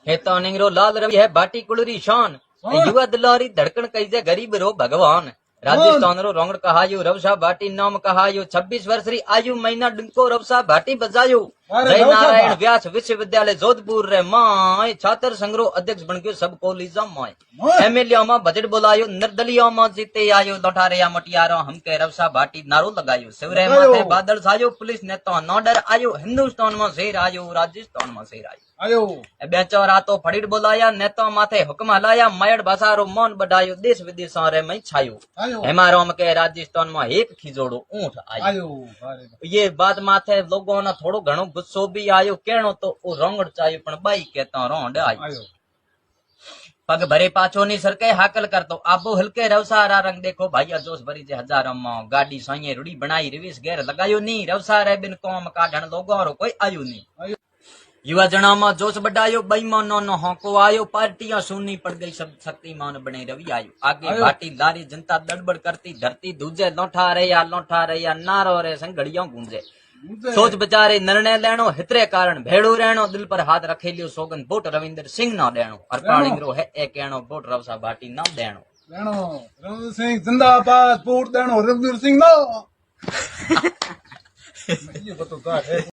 हे तो निंगरो लाल रवि है बाटी कुलरी शान युवा दिलारी धड़कन कैसे गरीब रो भगवान राजस्थान रो रोंगड़ कहायो रवसा भाटी नाम कहायो 26 वर्ष री आयु महीना डंको रवसा भाटी बजायो जय नारायण व्यास विश्वविद्यालय जोधपुर रे माय छात्र संघ अध्यक्ष बन गयो सब कॉलेजा माय एमएलए में बजट बोलायो निर्दलीय में जीते आयो लौटारिया मटियारो हमके रवसा भाटी नारो लगायो शिवरे माथे बादल छायो पुलिस ने तो न डर आयो हिंदुस्तान में शेर आयो राजस्थान में शेर आयो बेचारा तो फड़ीड बोलाया नेता माथे हुक्म हलाया मायड़ भाषारो मौन बढ़ायो देश विदेश रे में छायो हेमारो के राजस्थान में एक खिजोड़ो ऊंट आयो ये बात माथे लोगों ने थोड़ो घणो गुस्सो भी आयो कहणो तो ओ रोंगड़ चाहिए पण बाई कहता रोंड आयो पग भरे पाछो नी सरके हाकल करतो आबो हलके रवसारा रंग देखो भाई जोश भरी जे हजारों में गाड़ी साइए रुड़ी बनाई रिविस गेर लगायो नी रवसारे बिन कौम काढण लोगों रो कोई आयो नी युवा जना में जोश बढ़ायो बेईमानो नो होको आयो पार्टियां सुननी पड़ गई सब शक्तिमान बने रवि आयो आगे भाटी लारी जनता दड़बड़ करती धरती दूजे लौठा रे या नारो रे संगड़ियों गूंजे सोच विचारे निर्णय लेनो हितरे कारण भेड़ो रहनो दिल पर हाथ रखे लियो सोगन वोट रविंदर सिंह ना देनो अरपाणिंगरो है ए कहनो वोट रवसा भाटी ना देनो रविंदर सिंह जिंदाबाद वोट देनो रविंदर सिंह ना ये बतो का है